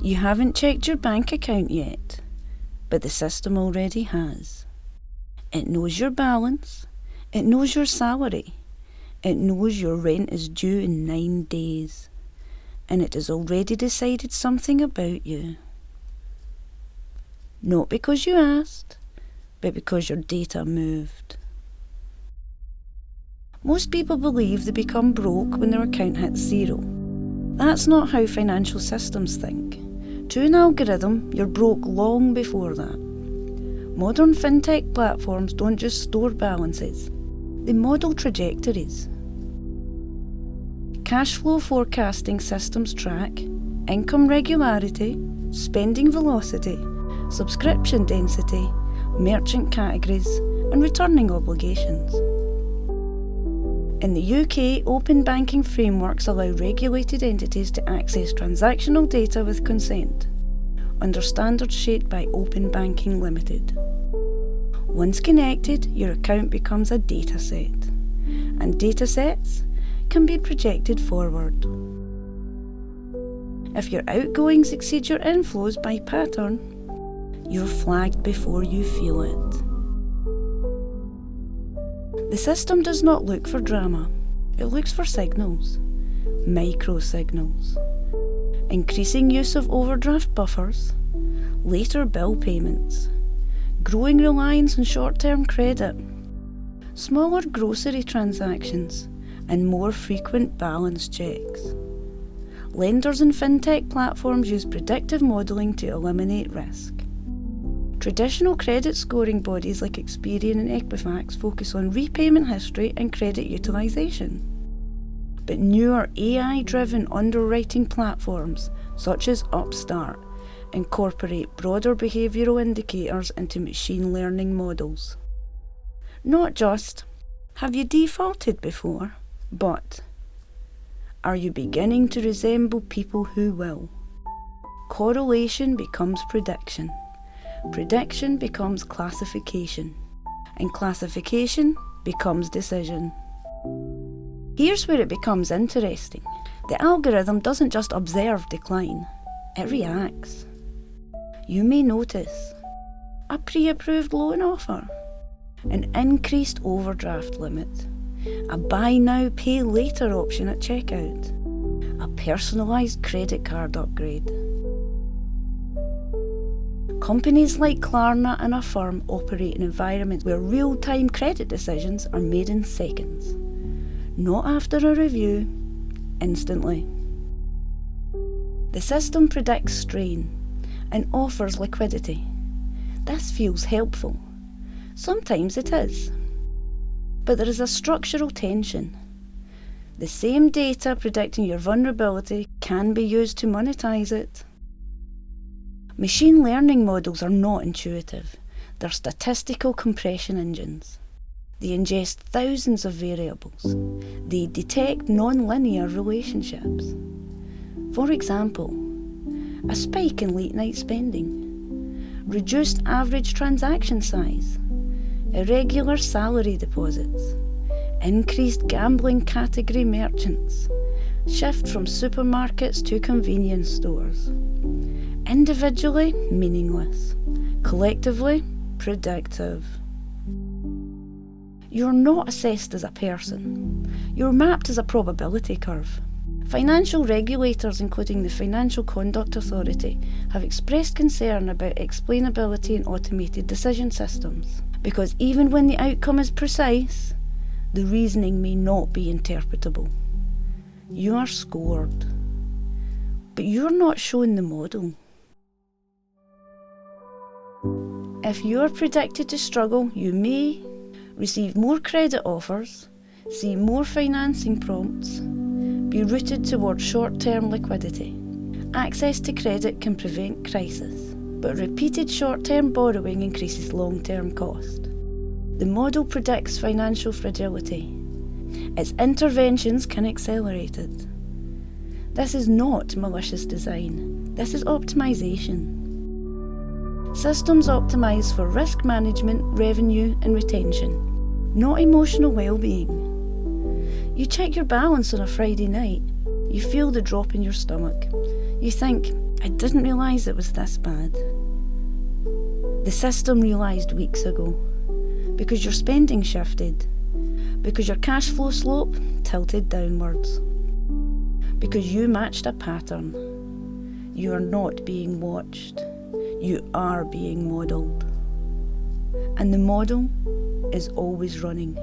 You haven't checked your bank account yet, but the system already has. It knows your balance, it knows your salary, it knows your rent is due in 9 days, and it has already decided something about you. Not because you asked, but because your data moved. Most people believe they become broke when their account hits zero. That's not how financial systems think. To an algorithm, you're broke long before that. Modern fintech platforms don't just store balances, they model trajectories. Cash flow forecasting systems track income regularity, spending velocity, subscription density, merchant categories, and returning obligations. In the UK, open banking frameworks allow regulated entities to access transactional data with consent, under standards shaped by Open Banking Limited. Once connected, your account becomes a dataset, and datasets can be projected forward. If your outgoings exceed your inflows by pattern, you're flagged before you feel it. The system does not look for drama, it looks for signals, micro signals. Increasing use of overdraft buffers, later bill payments, growing reliance on short-term credit, smaller grocery transactions, and more frequent balance checks. Lenders and fintech platforms use predictive modelling to eliminate risk. Traditional credit scoring bodies like Experian and Equifax focus on repayment history and credit utilisation. But newer AI-driven underwriting platforms, such as Upstart, incorporate broader behavioural indicators into machine learning models. Not just, have you defaulted before, but are you beginning to resemble people who will? Correlation becomes prediction. Prediction becomes classification, and classification becomes decision. Here's where it becomes interesting. The algorithm doesn't just observe decline, it reacts. You may notice a pre-approved loan offer, an increased overdraft limit, a buy now, pay later option at checkout, a personalised credit card upgrade. Companies like Klarna and Affirm operate in environments where real-time credit decisions are made in seconds. Not after a review, instantly. The system predicts strain and offers liquidity. This feels helpful. Sometimes it is. But there is a structural tension. The same data predicting your vulnerability can be used to monetize it. Machine learning models are not intuitive. They're statistical compression engines. They ingest thousands of variables. They detect non-linear relationships. For example, a spike in late-night spending, reduced average transaction size, irregular salary deposits, increased gambling category merchants, shift from supermarkets to convenience stores. Individually, meaningless. Collectively, predictive. You're not assessed as a person. You're mapped as a probability curve. Financial regulators, including the Financial Conduct Authority, have expressed concern about explainability in automated decision systems, because even when the outcome is precise, the reasoning may not be interpretable. You are scored, but you're not shown the model. If you are predicted to struggle, you may receive more credit offers, see more financing prompts, be routed towards short-term liquidity. Access to credit can prevent crisis, but repeated short-term borrowing increases long-term cost. The model predicts financial fragility. Its interventions can accelerate it. This is not malicious design, this is optimization. Systems optimise for risk management, revenue and retention, not emotional well-being. You check your balance on a Friday night, you feel the drop in your stomach. You think, I didn't realise it was this bad. The system realised weeks ago, because your spending shifted, because your cash flow slope tilted downwards, because you matched a pattern. You are not being watched, you are being modelled. And the model is always running.